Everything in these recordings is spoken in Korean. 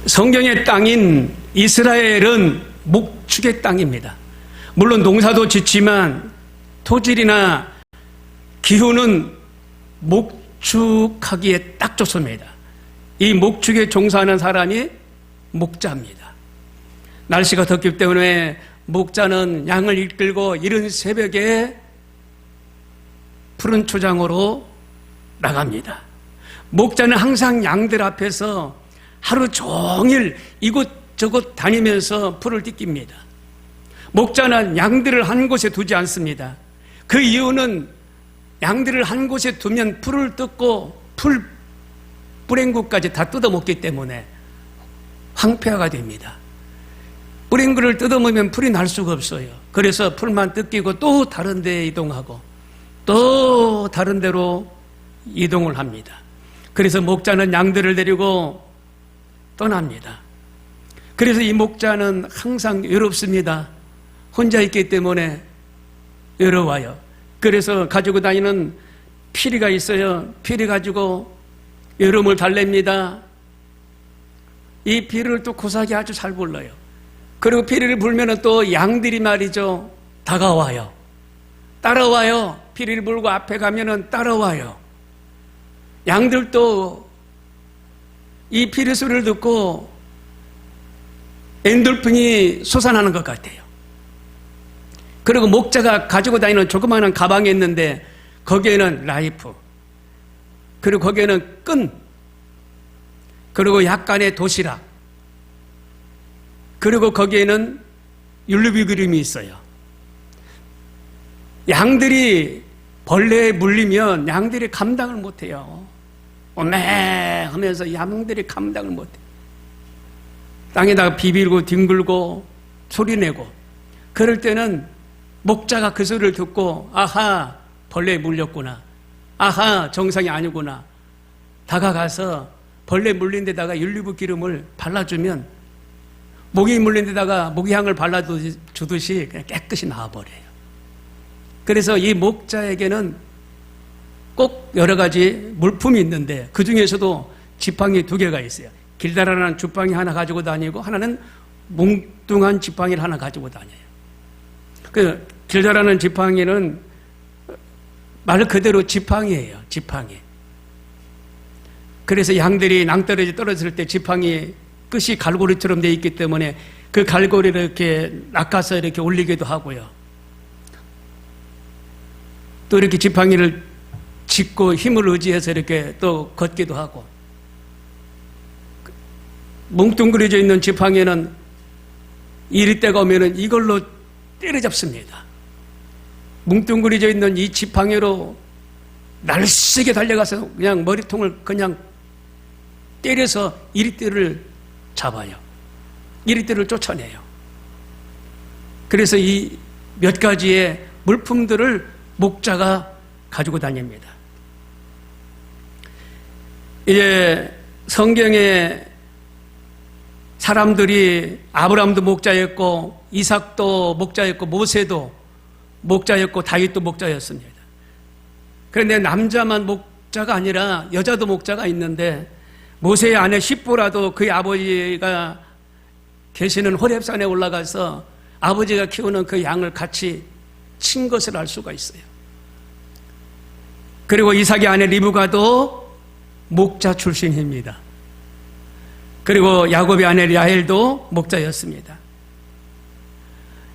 성경의 땅인 이스라엘은 목축의 땅입니다. 물론 농사도 짓지만 토질이나 기후는 목축하기에 딱 좋습니다. 이 목축에 종사하는 사람이 목자입니다. 날씨가 덥기 때문에 목자는 양을 이끌고 이른 새벽에 푸른 초장으로 나갑니다. 목자는 항상 양들 앞에서 하루 종일 이곳저곳 다니면서 풀을 뜯깁니다. 목자는 양들을 한 곳에 두지 않습니다. 그 이유는 양들을 한 곳에 두면 풀을 뜯고 뿌랭구까지 다 뜯어먹기 때문에 황폐화가 됩니다. 뿌랭구를 뜯어먹으면 풀이 날 수가 없어요. 그래서 풀만 뜯기고 또 다른 데에 이동하고 또 다른 데로 이동을 합니다. 그래서 목자는 양들을 데리고 떠납니다. 그래서 이 목자는 항상 외롭습니다. 혼자 있기 때문에 외로워요. 그래서 가지고 다니는 피리가 있어요. 피리 가지고 외로움을 달랩니다. 이 피리를 또 고사하게 아주 잘 불러요. 그리고 피리를 불면 또 양들이 말이죠, 다가와요. 따라와요. 피리를 불고 앞에 가면은 따라와요. 양들도 이 피리 소리를 듣고 엔돌핀이 솟아나는 것 같아요. 그리고 목자가 가지고 다니는 조그마한 가방이 있는데 거기에는 라이프, 그리고 거기에는 끈, 그리고 약간의 도시락, 그리고 거기에는 율루비 그림이 있어요. 양들이 벌레에 물리면 양들이 감당을 못해요. 오메 하면서 양들이 감당을 못해요. 땅에다가 비비고 뒹굴고 소리내고, 그럴 때는 목자가 그 소리를 듣고 아하, 벌레에 물렸구나, 아하, 정상이 아니구나, 다가가서 벌레 물린 데다가 율리브 기름을 발라주면 모기 물린 데다가 모기향을 발라주듯이 그냥 깨끗이 나와버려요. 그래서 이 목자에게는 꼭 여러 가지 물품이 있는데 그 중에서도 지팡이 2개가 있어요. 길다란한 지팡이 하나 가지고 다니고 하나는 뭉뚱한 지팡이를 하나 가지고 다녀요. 그 길다란한 지팡이는 말 그대로 지팡이예요. 지팡이. 그래서 양들이 낭떠러지 떨어질 때 지팡이 끝이 갈고리처럼 되어 있기 때문에 그 갈고리를 이렇게 낚아서 이렇게 올리기도 하고요. 또 이렇게 지팡이를 짚고 힘을 의지해서 이렇게 또 걷기도 하고, 뭉뚱그려져 있는 지팡이는 이리때가 오면은 이걸로 때려잡습니다. 뭉뚱그려져 있는 이 지팡이로 날쌔게 달려가서 그냥 머리통을 그냥 때려서 이리때를 잡아요. 이리때를 쫓아내요. 그래서 이 몇 가지의 물품들을 목자가 가지고 다닙니다. 이제 성경에 사람들이 아브라함도 목자였고 이삭도 목자였고 모세도 목자였고 다윗도 목자였습니다. 그런데 남자만 목자가 아니라 여자도 목자가 있는데 모세의 아내 십보라도 그의 아버지가 계시는 호렙산에 올라가서 아버지가 키우는 그 양을 같이 친 것을 알 수가 있어요. 그리고 이삭의 아내 리브가도 목자 출신입니다. 그리고 야곱의 아내 라헬도 목자였습니다.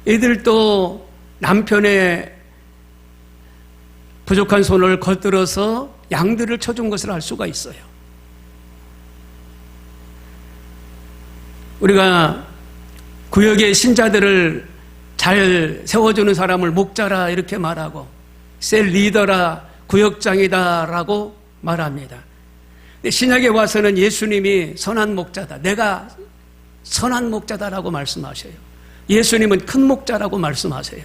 이들도 남편의 부족한 손을 걷들어서 양들을 쳐준 것을 알 수가 있어요. 우리가 구역의 신자들을 잘 세워주는 사람을 목자라 이렇게 말하고 셀 리더라, 구역장이다라고 말합니다. 신약에 와서는 예수님이 선한 목자다, 내가 선한 목자다라고 말씀하셔요. 예수님은 큰 목자라고 말씀하세요.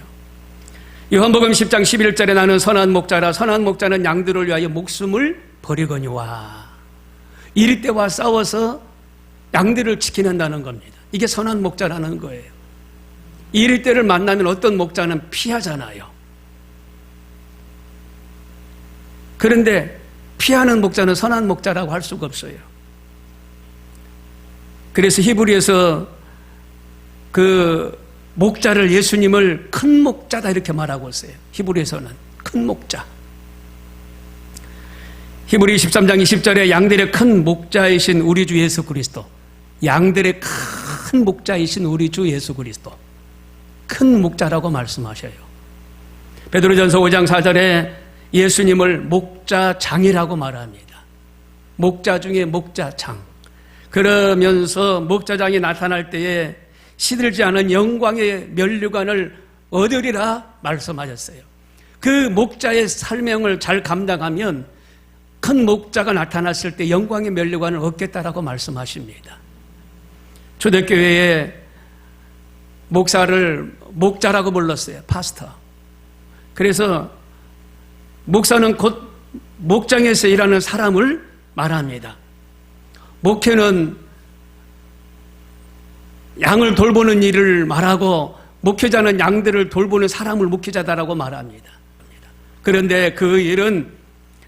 요한복음 10장 11절에 나는 선한 목자라, 선한 목자는 양들을 위하여 목숨을 버리거니와. 이리 때와 싸워서 양들을 지키는다는 겁니다. 이게 선한 목자라는 거예요. 이리 때를 만나면 어떤 목자는 피하잖아요. 그런데 피하는 목자는 선한 목자라고 할 수가 없어요. 그래서 히브리에서 그 목자를, 예수님을 큰 목자다 이렇게 말하고 있어요. 히브리에서는 큰 목자. 히브리 13장 20절에 양들의 큰 목자이신 우리 주 예수 그리스도, 양들의 큰 목자이신 우리 주 예수 그리스도, 큰 목자라고 말씀하셔요. 베드로전서 5장 4절에 예수님을 목자장이라고 말합니다. 목자 중에 목자장. 그러면서 목자장이 나타날 때에 시들지 않은 영광의 면류관을 얻으리라 말씀하셨어요. 그 목자의 설명을 잘 감당하면 큰 목자가 나타났을 때 영광의 면류관을 얻겠다라고 말씀하십니다. 초대교회에 목사를 목자라고 불렀어요. 파스터. 그래서 목사는 곧 목장에서 일하는 사람을 말합니다. 목회는 양을 돌보는 일을 말하고, 목회자는 양들을 돌보는 사람을 목회자다라고 말합니다. 그런데 그 일은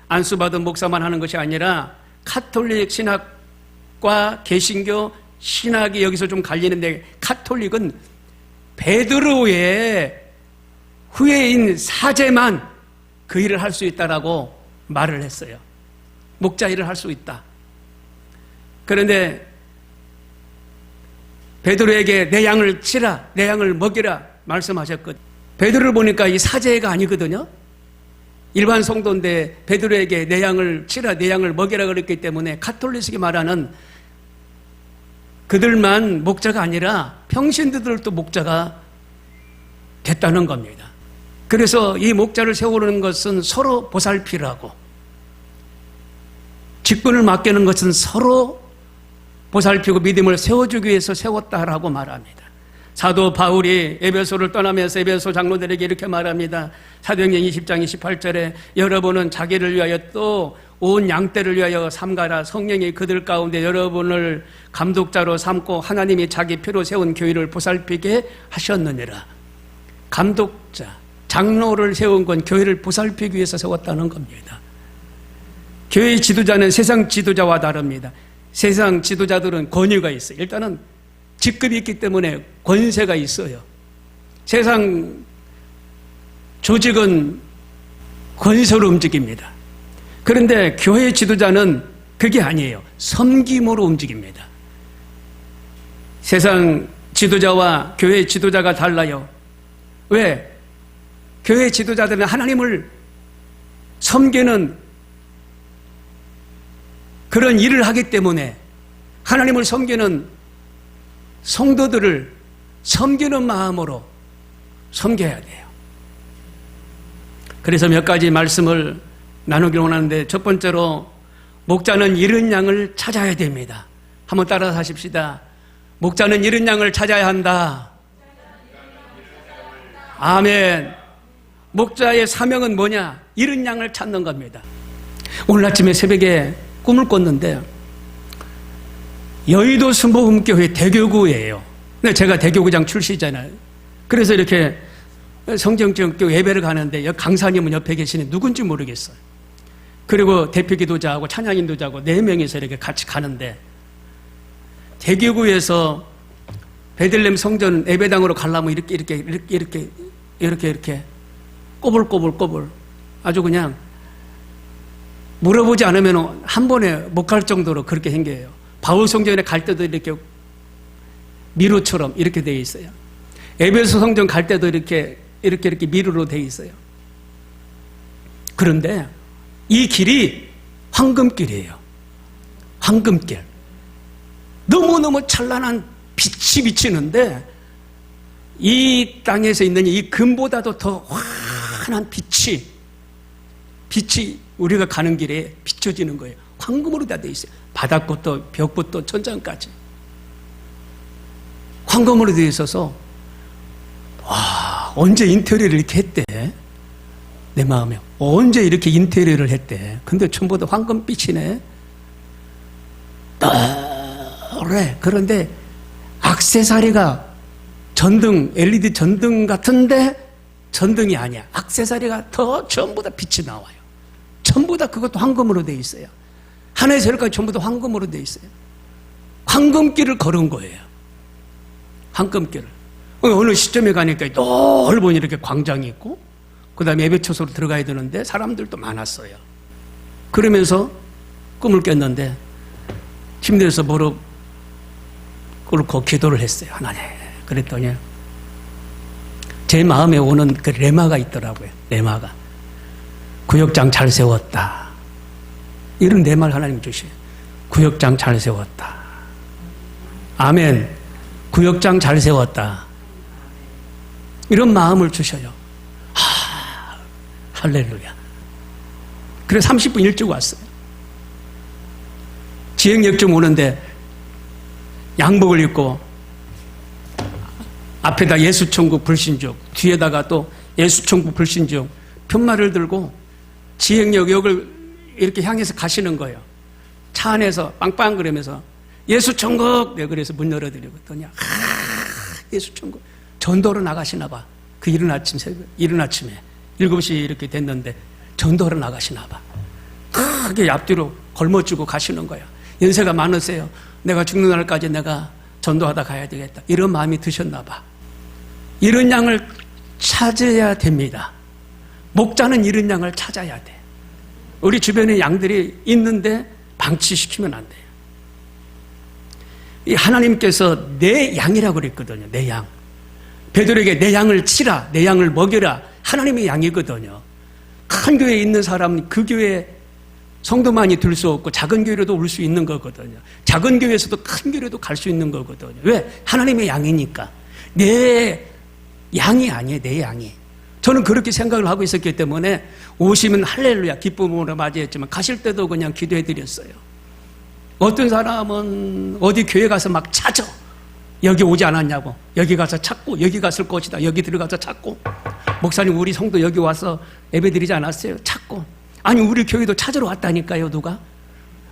안수받은 목사만 하는 것이 아니라 카톨릭 신학과 개신교 신학이 여기서 좀 갈리는데, 카톨릭은 베드로의 후예인 사제만 그 일을 할 수 있다라고 말을 했어요. 목자 일을 할 수 있다. 그런데 베드로에게 내 양을 치라, 내 양을 먹이라 말씀하셨거든요. 베드로를 보니까 이 사제가 아니거든요. 일반 성도인데 베드로에게 내 양을 치라, 내 양을 먹이라 그랬기 때문에 카톨릭이 말하는 그들만 목자가 아니라 평신도들도 목자가 됐다는 겁니다. 그래서 이 목자를 세우는 것은 서로 보살피라고, 직분을 맡기는 것은 서로 보살피고 믿음을 세워주기 위해서 세웠다라고 말합니다. 사도 바울이 에베소를 떠나면서 에베소 장로들에게 이렇게 말합니다. 사도행전 20장 28절에 여러분은 자기를 위하여 또 온 양떼를 위하여 삼가라. 성령이 그들 가운데 여러분을 감독자로 삼고 하나님이 자기 피로 세운 교회를 보살피게 하셨느니라. 감독자, 장로를 세운 건 교회를 보살피기 위해서 세웠다는 겁니다. 교회의 지도자는 세상 지도자와 다릅니다. 세상 지도자들은 권위가 있어요. 일단은 직급이 있기 때문에 권세가 있어요. 세상 조직은 권세로 움직입니다. 그런데 교회 지도자는 그게 아니에요. 섬김으로 움직입니다. 세상 지도자와 교회 지도자가 달라요. 왜? 교회 지도자들은 하나님을 섬기는 그런 일을 하기 때문에 하나님을 섬기는 성도들을 섬기는 마음으로 섬겨야 돼요. 그래서 몇 가지 말씀을 나누기를 원하는데, 첫 번째로 목자는 잃은 양을 찾아야 됩니다. 한번 따라서 하십시다. 목자는 잃은 양을 찾아야 한다. 아멘. 목자의 사명은 뭐냐? 잃은 양을 찾는 겁니다. 오늘 아침에 새벽에 꿈을 꿨는데 여의도 순복음교회 대교구예요. 제가 대교구장 출시잖아요. 그래서 이렇게 성경적교 예배를 가는데 여기 강사님은 옆에 계시는 누군지 모르겠어요. 그리고 대표 기도자하고 찬양 인도자하고 4명이서 이렇게 같이 가는데, 대교구에서 베들레헴 성전 예배당으로 가려면 이렇게 꼬불꼬불 아주 그냥 물어보지 않으면 한 번에 못 갈 정도로 그렇게 생겨요. 바울 성전에 갈 때도 이렇게 미로처럼 이렇게 되어 있어요. 에베소 성전 갈 때도 이렇게 미로로 되어 있어요. 그런데 이 길이 황금길이에요. 황금길. 너무너무 찬란한 빛이 비치는데, 이 땅에서 있는 이 금보다도 더 환한 빛이 우리가 가는 길에 비춰지는 거예요. 황금으로 다 되어 있어요. 바닥부터 벽부터 천장까지 황금으로 되어 있어서, 와, 언제 인테리어를 이렇게 했대? 내 마음에 언제 이렇게 인테리어를 했대? 근데 전부 다 황금빛이네. 그래. 그런데 액세서리가 전등, LED 전등 같은데 전등이 아니야. 액세서리가 더 전부 다 빛이 나와요. 전부 다 그것도 황금으로 되어 있어요. 하늘의 세력까지 전부 다 황금으로 되어 있어요. 황금길을 걸은 거예요. 황금길을. 어느 시점에 가니까 넓은 이렇게 광장이 있고, 그 다음에 예배처소로 들어가야 되는데 사람들도 많았어요. 그러면서 꿈을 깼는데 침대에서 무릎 꿇고 기도를 했어요. 하나님. 그랬더니 제 마음에 오는 그 레마가 있더라고요. 레마가. 구역장 잘 세웠다. 이런 레마를 하나님 주셔요. 구역장 잘 세웠다. 아멘. 구역장 잘 세웠다. 이런 마음을 주셔요. 할렐루야. 그래서 30분 일찍 왔어요. 지행역쯤 오는데 양복을 입고 앞에다 예수천국 불신족, 뒤에다가 또 예수천국 불신족 편말을 들고 지행역을 이렇게 향해서 가시는 거예요. 차 안에서 빵빵 그러면서 예수천국, 내가 그래서 문 열어드리고 그랬더니 예수천국 전도로 나가시나 봐. 그 이른 아침에 7시 이렇게 됐는데 전도로 나가시나 봐. 크게 앞뒤로 걸머쥐고 가시는 거야. 연세가 많으세요. 내가 죽는 날까지 내가 전도하다 가야 되겠다. 이런 마음이 드셨나 봐. 이런 양을 찾아야 됩니다. 목자는 이런 양을 찾아야 돼. 우리 주변에 양들이 있는데 방치시키면 안 돼요. 이 하나님께서 내 양이라고 그랬거든요. 내 양. 베드로에게 내 양을 치라, 내 양을 먹여라. 하나님의 양이거든요. 큰 교회에 있는 사람은 그 교회에 성도만이 들 수 없고 작은 교회로도 올 수 있는 거거든요. 작은 교회에서도 큰 교회로도 갈 수 있는 거거든요. 왜? 하나님의 양이니까. 내 양이 아니에요. 내 양이. 저는 그렇게 생각을 하고 있었기 때문에 오시면 할렐루야 기쁨으로 맞이했지만 가실 때도 그냥 기도해드렸어요. 어떤 사람은 어디 교회 가서 막 찾아. 여기 오지 않았냐고. 여기 가서 찾고 여기 갔을 것이다. 여기 들어가서 찾고. 목사님 우리 성도 여기 와서 예배드리지 않았어요? 찾고. 아니 우리 교회도 찾으러 왔다니까요. 누가?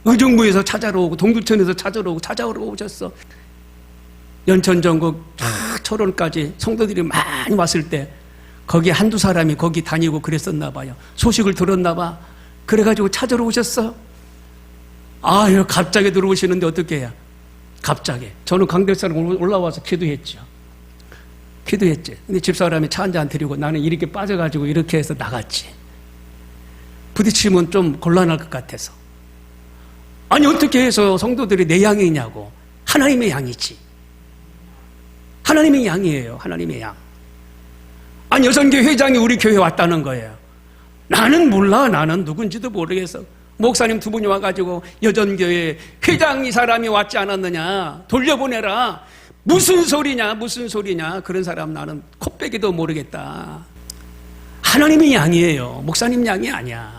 의정부에서 찾아러 오고 동두천에서 찾아러 오셨어. 연천 전국 철원까지 성도들이 많이 왔을 때 거기 한두 사람이 거기 다니고 그랬었나 봐요. 소식을 들었나 봐. 그래가지고 찾아러 오셨어. 아유 갑자기 들어오시는데 어떻게 해요? 갑자기. 저는 강대산에 올라와서 기도했죠. 근데 집사람이 차 한잔 드리고 나는 이렇게 빠져가지고 이렇게 해서 나갔지. 부딪히면 좀 곤란할 것 같아서. 아니 어떻게 해서 성도들이 내 양이냐고. 하나님의 양이지. 하나님의 양이에요. 하나님의 양. 아니 여성교회 회장이 우리 교회에 왔다는 거예요. 나는 몰라. 나는 누군지도 모르겠어. 목사님 두 분이 와가지고 여전교회 회장 이 사람이 왔지 않았느냐. 돌려보내라. 무슨 소리냐. 그런 사람 나는 코빼기도 모르겠다. 하나님의 양이에요. 목사님 양이 아니야.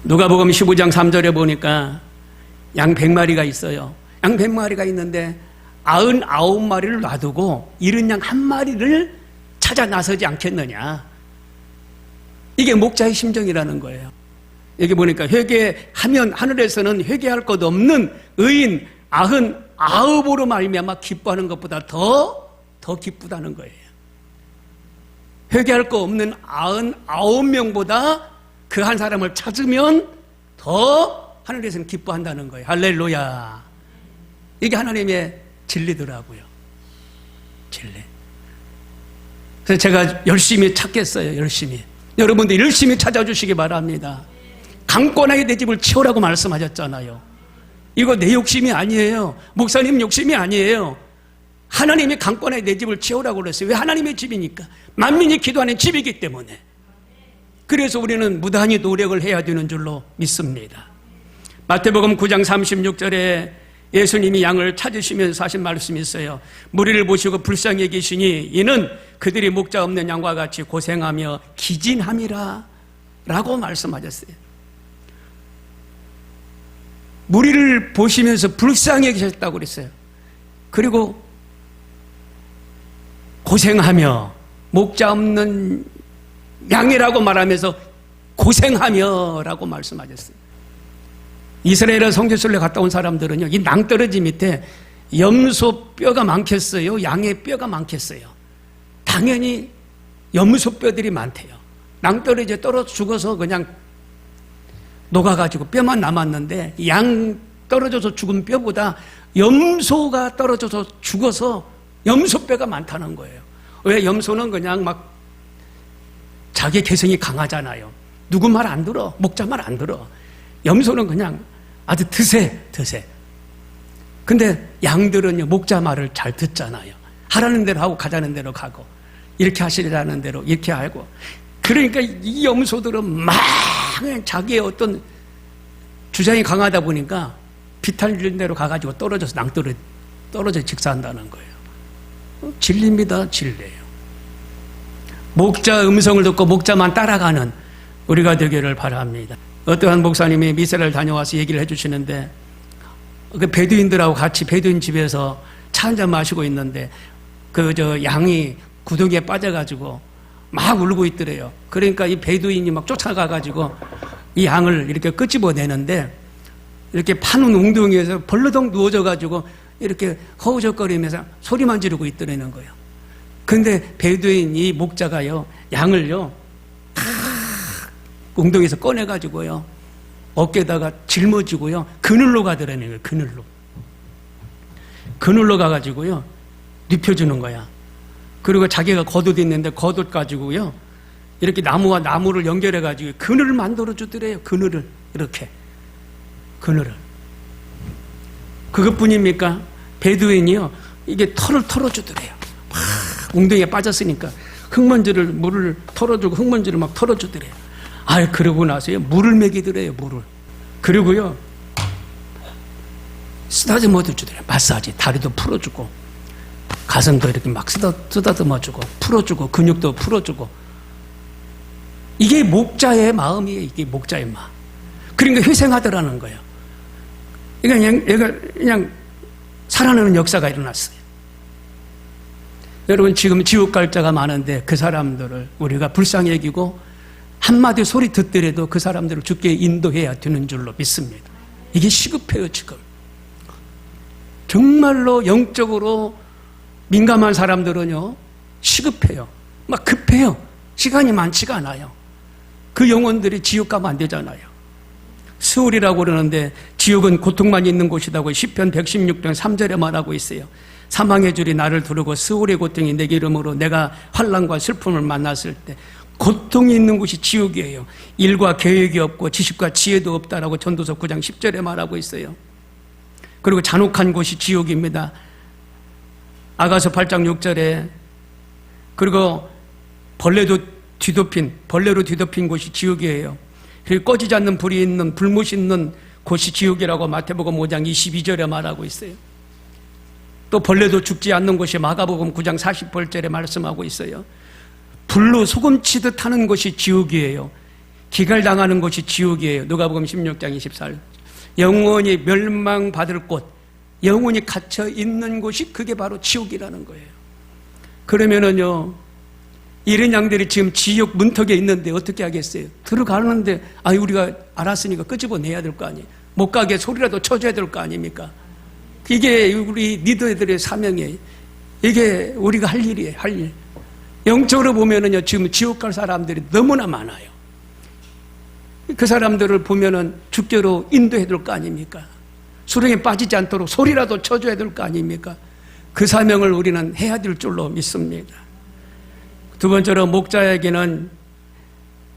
누가복음 15장 3절에 보니까 양 100마리가 있어요. 양 100마리가 있는데 99마리를 놔두고 잃은 양 1마리를 찾아 나서지 않겠느냐. 이게 목자의 심정이라는 거예요. 여기 보니까 회개하면 하늘에서는 회개할 것 없는 의인 99으로 말미암아 기뻐하는 것보다 더 기쁘다는 거예요. 회개할 거 없는 99명보다 그 한 사람을 찾으면 더 하늘에서는 기뻐한다는 거예요. 할렐루야. 이게 하나님의 진리더라고요. 진리. 그래서 제가 열심히 찾겠어요. 열심히. 여러분들 열심히 찾아주시기 바랍니다. 강권하게 내 집을 치우라고 말씀하셨잖아요. 이거 내 욕심이 아니에요. 목사님 욕심이 아니에요. 하나님이 강권하게 내 집을 치우라고 그랬어요. 왜? 하나님의 집이니까. 만민이 기도하는 집이기 때문에. 그래서 우리는 무단히 노력을 해야 되는 줄로 믿습니다. 마태복음 9장 36절에 예수님이 양을 찾으시면서 하신 말씀이 있어요. 무리를 보시고 불쌍히 여기시니 이는 그들이 목자 없는 양과 같이 고생하며 기진함이라 라고 말씀하셨어요. 무리를 보시면서 불쌍히 여기셨다고 그랬어요. 그리고 고생하며 목자 없는 양이라고 말하면서 고생하며 라고 말씀하셨어요. 이스라엘의 성지순례 갔다 온 사람들은요, 이 낭떠러지 밑에 염소 뼈가 많겠어요? 양의 뼈가 많겠어요? 당연히 염소 뼈들이 많대요. 낭떠러지에 떨어져 죽어서 그냥 녹아가지고 뼈만 남았는데 양 떨어져서 죽은 뼈보다 염소가 떨어져서 죽어서 염소뼈가 많다는 거예요. 왜? 염소는 그냥 막 자기 개성이 강하잖아요. 누구 말 안 들어. 목자 말 안 들어. 염소는 그냥 아주 드세. 근데 양들은요, 목자 말을 잘 듣잖아요. 하라는 대로 하고 가자는 대로 가고, 이렇게 하시라는 대로 이렇게 하고. 그러니까 이 염소들은 막 자기의 어떤 주장이 강하다 보니까 비탈진 대로 가가지고 떨어져서 떨어져 직사한다는 거예요. 진리입니다. 진리예요. 목자 음성을 듣고 목자만 따라가는 우리가 되기를 바랍니다. 어떠한 목사님이 미세를 다녀와서 얘기를 해주시는데, 그 베두인들하고 같이 베두인 집에서 차 한잔 마시고 있는데 양이 구덩이에 빠져가지고 막 울고 있더래요. 그러니까 이 베두인이 막 쫓아가가지고 이 양을 이렇게 끄집어내는데, 이렇게 파는 웅덩이에서 벌러덩 누워져가지고 이렇게 허우적거리면서 소리만 지르고 있더라는 거예요. 근데 베두인 이 목자가요, 양을요, 웅덩이에서 꺼내가지고요, 어깨에다가 짊어지고요, 그늘로 가더라는 거예요. 그늘로 가가지고요, 눕혀주는 거야. 그리고 자기가 겉옷 있는데 겉옷 가지고요, 이렇게 나무와 나무를 연결해가지고 그늘을 만들어주더래요. 그늘을. 이렇게. 그늘을. 그것뿐입니까? 베두인이요, 이게 털을 털어주더래요. 막 웅덩이에 빠졌으니까 물을 털어주고 흙먼지를 막 털어주더래요. 그러고 나서요, 물을 먹이더래요. 물을. 그리고요, 쓰다듬어 주더래요. 마사지. 다리도 풀어주고, 가슴도 이렇게 막 쓰다듬어주고, 풀어주고, 근육도 풀어주고. 이게 목자의 마음이에요. 이게 목자의 마음. 그러니까 희생하더라는 거예요. 그냥 살아나는 역사가 일어났어요. 여러분, 지금 지옥 갈 자가 많은데 그 사람들을 우리가 불쌍히 여기고 한마디 소리 듣더라도 그 사람들을 주께 인도해야 되는 줄로 믿습니다. 이게 시급해요. 지금 정말로 영적으로 민감한 사람들은요, 시급해요. 막 급해요. 시간이 많지가 않아요. 그 영혼들이 지옥 가면 안 되잖아요. 스울이라고 그러는데 지옥은 고통만 있는 곳이라고 시편 116편 3절에 말하고 있어요. 사망의 줄이 나를 두르고 스울의 고통이 내게 이름으로 내가 환난과 슬픔을 만났을 때, 고통이 있는 곳이 지옥이에요. 일과 계획이 없고 지식과 지혜도 없다라고 전도서 9장 10절에 말하고 있어요. 그리고 잔혹한 곳이 지옥입니다. 아가서 8장 6절에. 그리고 벌레로 뒤덮인 곳이 지옥이에요. 그리고 꺼지지 않는 불이 있는, 불못이 있는 곳이 지옥이라고 마태복음 5장 22절에 말하고 있어요. 또 벌레도 죽지 않는 곳이 마가복음 9장 48절에 말씀하고 있어요. 불로 소금치듯 하는 곳이 지옥이에요. 기갈당하는 곳이 지옥이에요. 누가복음 16장 24절. 영원히 멸망받을 곳, 영원히 갇혀 있는 곳이 그게 바로 지옥이라는 거예요. 그러면은요, 이런 양들이 지금 지옥 문턱에 있는데 어떻게 하겠어요? 들어가는데 우리가 알았으니까 끄집어내야 될 거 아니에요. 못 가게 소리라도 쳐줘야 될 거 아닙니까? 이게 우리 리더들의 사명이에요. 이게 우리가 할 일이에요. 할 일. 영적으로 보면은요, 지금 지옥 갈 사람들이 너무나 많아요. 그 사람들을 보면은 주께로 인도해야 될 거 아닙니까? 수렁에 빠지지 않도록 소리라도 쳐줘야 될 거 아닙니까? 그 사명을 우리는 해야 될 줄로 믿습니다. 두 번째로, 목자에게는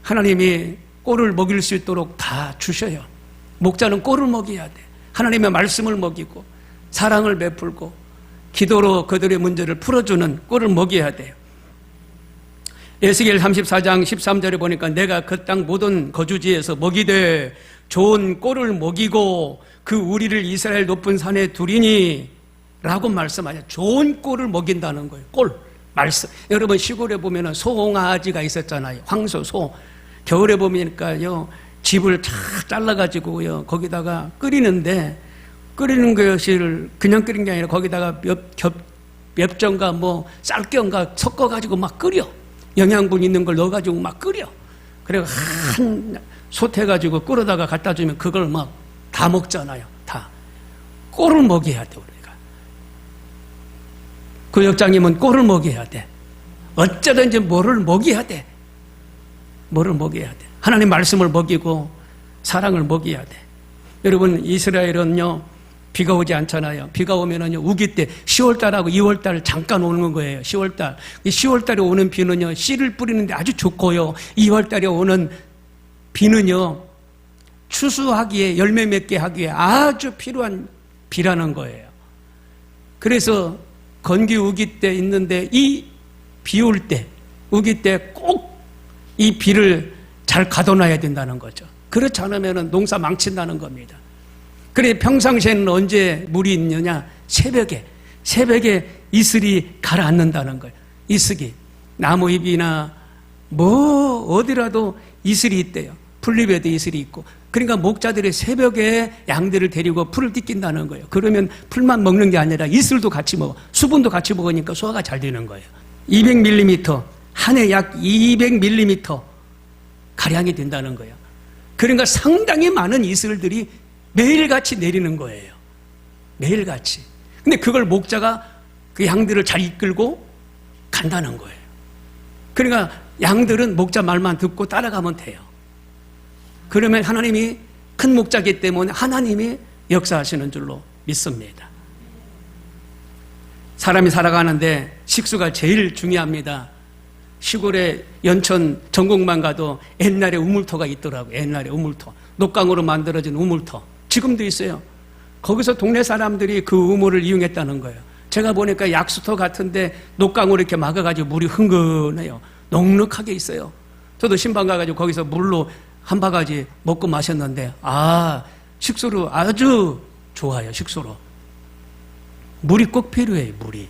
하나님이 꼴을 먹일 수 있도록 다 주셔요. 목자는 꼴을 먹여야 돼. 하나님의 말씀을 먹이고 사랑을 베풀고 기도로 그들의 문제를 풀어주는 꼴을 먹여야 돼요. 에스겔 34장 13절에 보니까 내가 그 땅 모든 거주지에서 먹이되 좋은 꼴을 먹이고 그 우리를 이스라엘 높은 산에 두리니 라고 말씀하죠. 좋은 꼴을 먹인다는 거예요. 꼴. 말씀. 여러분, 시골에 보면은 소홍아지가 있었잖아요. 황소, 소. 겨울에 보니까요, 집을 쫙 잘라가지고요, 거기다가 끓이는데, 끓이는 것을 그냥 끓인 게 아니라 거기다가 엽전과 쌀경과 섞어가지고 막 끓여. 영양분 있는 걸 넣어가지고 막 끓여. 그래서 한 솥해가지고 끓여다가 갖다 주면 그걸 막 다 먹잖아요. 다. 꼴을 먹여야 돼, 우리가. 그 역장님은 꼴을 먹여야 돼. 어쩌든지 뭐를 먹여야 돼. 뭐를 먹여야 돼. 하나님 말씀을 먹이고 사랑을 먹여야 돼. 여러분, 이스라엘은요, 비가 오지 않잖아요. 비가 오면은요, 우기 때 10월달하고 2월달 잠깐 오는 거예요. 10월달. 이 10월달에 오는 비는요, 씨를 뿌리는데 아주 좋고요. 2월달에 오는 비는요, 추수하기에, 열매 맺게 하기에 아주 필요한 비라는 거예요. 그래서 건기 우기 때 있는데 이 비 올 때, 우기 때 꼭 이 비를 잘 가둬놔야 된다는 거죠. 그렇지 않으면 농사 망친다는 겁니다. 그래 평상시에는 언제 물이 있느냐? 새벽에 이슬이 가라앉는다는 거예요. 이슬이 나무잎이나 뭐 어디라도 이슬이 있대요. 풀잎에도 이슬이 있고. 그러니까 목자들이 새벽에 양들을 데리고 풀을 뜯긴다는 거예요. 그러면 풀만 먹는 게 아니라 이슬도 같이 먹어, 수분도 같이 먹으니까 소화가 잘 되는 거예요. 200mm, 한 해 약 200mm 가량이 된다는 거예요. 그러니까 상당히 많은 이슬들이 매일같이 내리는 거예요. 매일같이. 근데 그걸 목자가 그 양들을 잘 이끌고 간다는 거예요. 그러니까 양들은 목자 말만 듣고 따라가면 돼요. 그러면 하나님이 큰 목자이기 때문에 하나님이 역사하시는 줄로 믿습니다. 사람이 살아가는데 식수가 제일 중요합니다. 시골에 연천 전곡만 가도 옛날에 우물터가 있더라고요. 옛날에 우물터. 녹강으로 만들어진 우물터. 지금도 있어요. 거기서 동네 사람들이 그 우물을 이용했다는 거예요. 제가 보니까 약수터 같은데 녹강으로 이렇게 막아가지고 물이 흥건해요. 넉넉하게 있어요. 저도 신방 가가지고 거기서 물로 한 바가지 먹고 마셨는데, 식수로 아주 좋아요, 식수로. 물이 꼭 필요해요, 물이.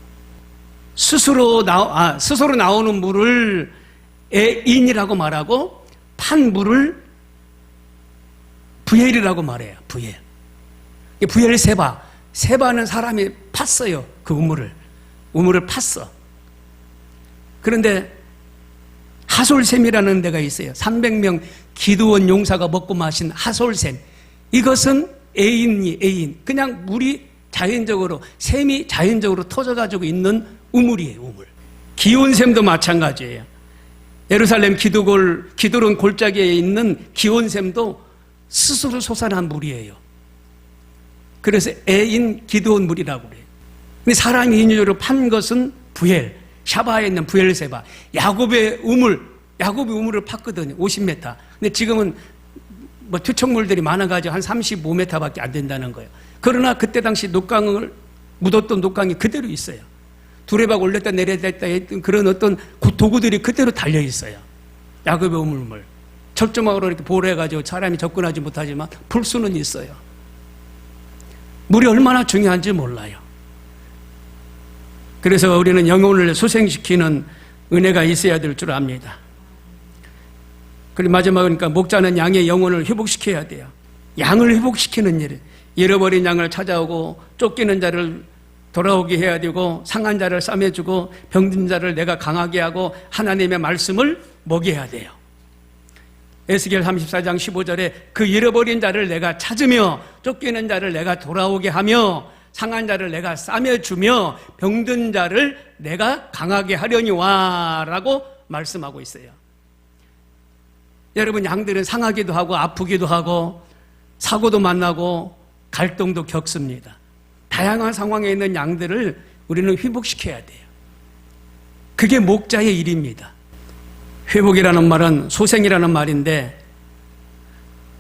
스스로 나오는 물을 애인이라고 말하고, 판 물을 부엘이라고 말해요, 부엘. 부엘 세바. 세바는 사람이 팠어요, 그 우물을. 우물을 팠어. 그런데 하솔샘이라는 데가 있어요. 300명 기드온 용사가 먹고 마신 하솔샘. 이것은 애인. 그냥 물이 자연적으로, 샘이 자연적으로 터져가지고 있는 우물이에요, 우물. 기온샘도 마찬가지예요. 예루살렘 기드론 골짜기에 있는 기온샘도 스스로 솟아난 물이에요. 그래서 애인 기드온 물이라고 그래요. 근데 사람이 인위적으로 판 것은 부엘, 샤바에 있는 부엘세바. 야곱의 우물을 팠거든요. 50m. 근데 지금은 뭐 투척물들이 많아가지고 한 35m밖에 안 된다는 거예요. 그러나 그때 당시 녹강을 묻었던 녹강이 그대로 있어요. 두레박 올렸다 내렸다 했던 그런 어떤 도구들이 그대로 달려 있어요. 야곱의 우물. 철조망으로 이렇게 보호해가지고 사람이 접근하지 못하지만 풀 수는 있어요. 물이 얼마나 중요한지 몰라요. 그래서 우리는 영혼을 소생시키는 은혜가 있어야 될 줄 압니다. 그리고 마지막으로 그러니까 목자는 양의 영혼을 회복시켜야 돼요. 양을 회복시키는 일, 잃어버린 양을 찾아오고 쫓기는 자를 돌아오게 해야 되고 상한 자를 싸매주고 병든 자를 내가 강하게 하고 하나님의 말씀을 먹여야 돼요. 에스겔 34장 15절에 그 잃어버린 자를 내가 찾으며 쫓기는 자를 내가 돌아오게 하며 상한 자를 내가 싸매주며 병든 자를 내가 강하게 하려니와 라고 말씀하고 있어요. 여러분, 양들은 상하기도 하고 아프기도 하고 사고도 만나고 갈등도 겪습니다. 다양한 상황에 있는 양들을 우리는 회복시켜야 돼요. 그게 목자의 일입니다. 회복이라는 말은 소생이라는 말인데,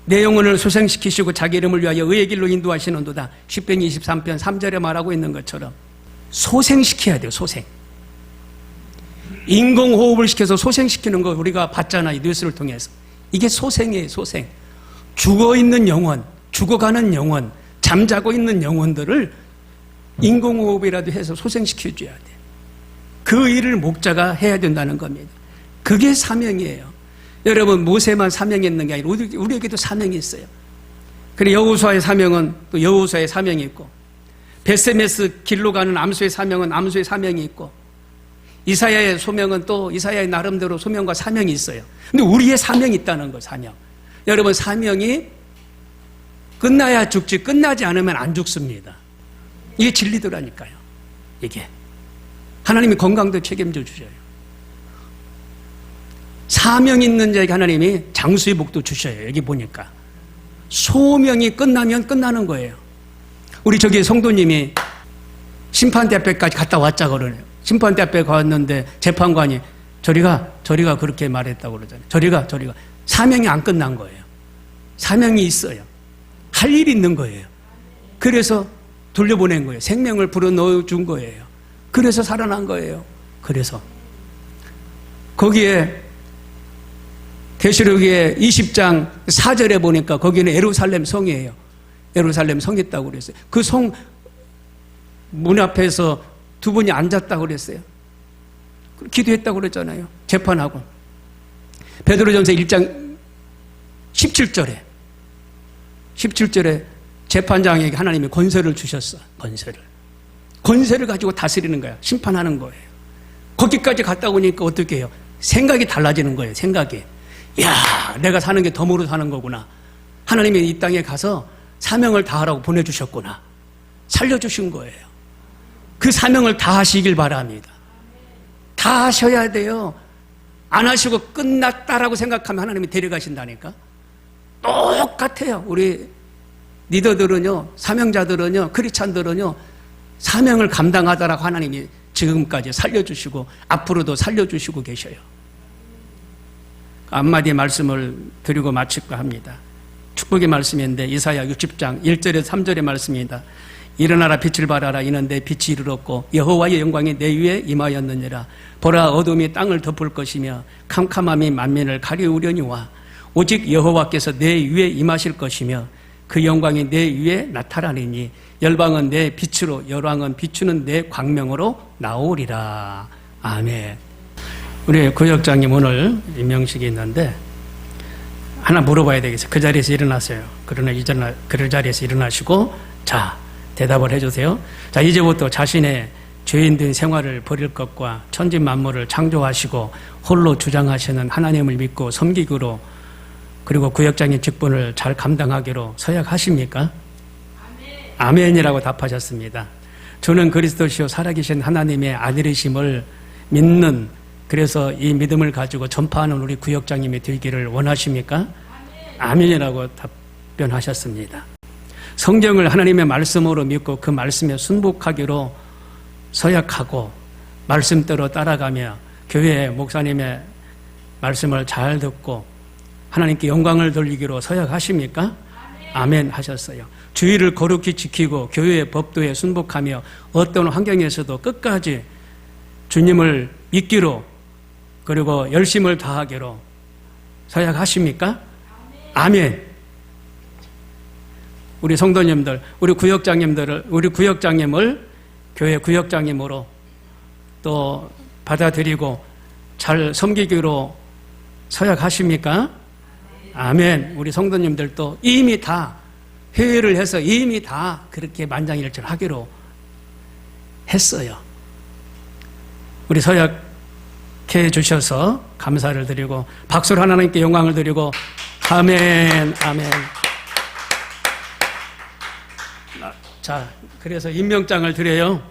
내 영혼을 소생시키시고 자기 이름을 위하여 의의 길로 인도하시는도다. 시편 23편 3절에 말하고 있는 것처럼 소생시켜야 돼요. 소생. 인공호흡을 시켜서 소생시키는 거 우리가 봤잖아요, 뉴스를 통해서. 이게 소생이에요. 소생. 죽어있는 영혼, 죽어가는 영혼, 잠자고 있는 영혼들을 인공호흡이라도 해서 소생시켜줘야 돼요. 그 일을 목자가 해야 된다는 겁니다. 그게 사명이에요. 여러분, 모세만 사명했는 게 아니라 우리에게도 사명이 있어요. 그리고 여호수아의 사명은 또 여호수아의 사명이 있고, 베세메스 길로 가는 암수의 사명은 암수의 사명이 있고, 이사야의 소명은 또 이사야의 나름대로 소명과 사명이 있어요. 근데 우리의 사명이 있다는 거예요. 사명. 여러분, 사명이 끝나야 죽지 끝나지 않으면 안 죽습니다. 이게 진리더라니까요. 이게 하나님이 건강도 책임져 주셔요. 사명 있는 자에게 하나님이 장수의 복도 주셔요. 여기 보니까 소명이 끝나면 끝나는 거예요. 우리 저기 성도님이 심판대 앞에까지 갔다 왔자 그러네요. 심판대 앞에 갔는데 재판관이 저리가 그렇게 말했다고 그러잖아요. 저리가. 사명이 안 끝난 거예요. 사명이 있어요. 할 일이 있는 거예요. 그래서 돌려보낸 거예요. 생명을 불어넣어준 거예요. 그래서 살아난 거예요. 그래서 거기에 계시록의 20장 4절에 보니까 거기는 예루살렘 성이에요. 예루살렘 성이 있다고 그랬어요. 그 성 문 앞에서 두 분이 앉았다고 그랬어요. 기도했다고 그랬잖아요. 재판하고. 베드로전서 1장 17절에 재판장에게 하나님이 권세를 주셨어. 권세를 가지고 다스리는 거야. 심판하는 거예요. 거기까지 갔다 오니까 어떻게 해요? 생각이 달라지는 거예요. 생각이. 야, 내가 사는 게 덤으로 사는 거구나. 하나님이 이 땅에 가서 사명을 다하라고 보내주셨구나. 살려주신 거예요. 그 사명을 다 하시길 바랍니다. 다 하셔야 돼요. 안 하시고 끝났다라고 생각하면 하나님이 데려가신다니까. 똑같아요. 우리 리더들은요, 사명자들은요, 크리스찬들은요, 사명을 감당하다라고 하나님이 지금까지 살려주시고 앞으로도 살려주시고 계셔요. 한마디 말씀을 드리고 마칠까 합니다. 축복의 말씀인데 이사야 60장 1절에서 3절의 말씀입니다. 일어나라 빛을 발하라 이는 내 빛이 이르렀고 여호와의 영광이 내 위에 임하였느니라. 보라 어둠이 땅을 덮을 것이며 캄캄함이 만민을 가리우려니와 오직 여호와께서 내 위에 임하실 것이며 그 영광이 내 위에 나타나리니 열방은 내 빛으로 열왕은 비추는 내 광명으로 나오리라. 아멘. 우리 구역장님 오늘 임명식이 있는데 하나 물어봐야 되겠어요. 그 자리에서 일어나세요. 그러나 그 자리에서 일어나시고 자 대답을 해주세요. 자 이제부터 자신의 죄인된 생활을 버릴 것과 천지 만물을 창조하시고 홀로 주장하시는 하나님을 믿고 섬기기로 그리고 구역장의 직분을 잘 감당하기로 서약하십니까? 아멘이라고 답하셨습니다. 저는 그리스도시요 살아계신 하나님의 아들이심을 믿는 그래서 이 믿음을 가지고 전파하는 우리 구역장님이 되기를 원하십니까? 아멘이라고 답변하셨습니다. 성경을 하나님의 말씀으로 믿고 그 말씀에 순복하기로 서약하고 말씀대로 따라가며 교회 목사님의 말씀을 잘 듣고 하나님께 영광을 돌리기로 서약하십니까? 아멘 하셨어요. 주의를 거룩히 지키고 교회의 법도에 순복하며 어떤 환경에서도 끝까지 주님을 믿기로 그리고 열심을 다하기로 서약하십니까? 아멘. 우리 성도님들, 우리 구역장님을 교회 구역장님으로 또 받아들이고 잘 섬기기로 서약하십니까? 아멘. 우리 성도님들도 이미 다 회의를 해서 이미 다 그렇게 만장일치하기로 했어요. 우리 서약해 주셔서 감사를 드리고 박수로 하나님께 영광을 드리고 아멘. 자, 그래서 임명장을 드려요.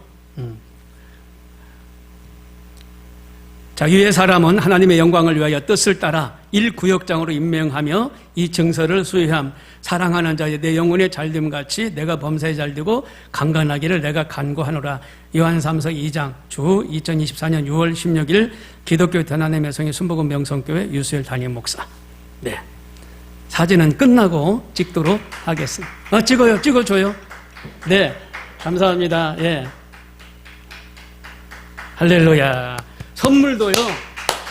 자, 위의 사람은 하나님의 영광을 위하여 뜻을 따라 1구역장으로 임명하며 이 증서를 수여함. 사랑하는 자의 내 영혼의 잘됨 같이 내가 범사에 잘되고 강건하기를 내가 간구하노라. 요한삼서 2장 주 2024년 6월 16일 기독교 대난의 성의 순복음 명성교회 유수열 담임 목사. 네, 사진은 끝나고 찍도록 하겠습니다. 찍어줘요. 네, 감사합니다. 예, 할렐루야. 선물도요.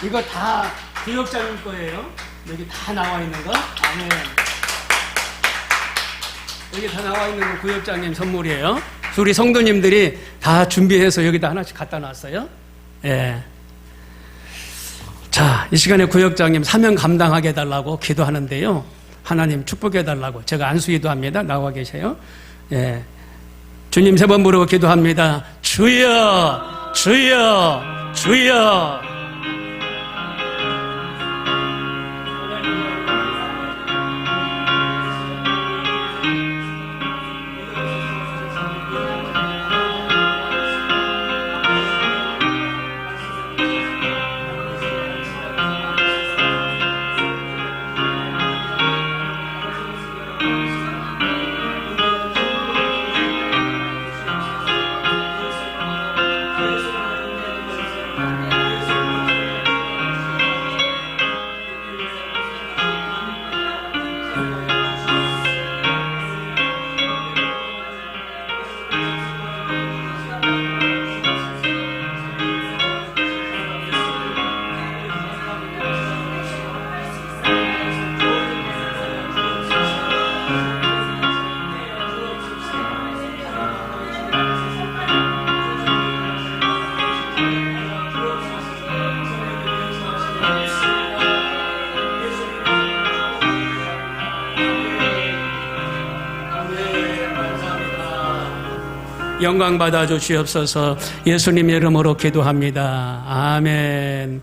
이거 다 구역장님 거예요. 여기 다 나와 있는 거. 아멘. 여기 다 나와 있는 거 구역장님 선물이에요. 우리 성도님들이 다 준비해서 여기다 하나씩 갖다 놨어요. 예. 자, 이 시간에 구역장님 사명 감당하게 해달라고 기도하는데요. 하나님 축복해 달라고 제가 안수기도 합니다. 나와 계세요. 예. 주님 세 번 부르고 기도합니다. 주여, 주여, 주여. 영광 받아 주시옵소서. 예수님 이름으로 기도합니다. 아멘.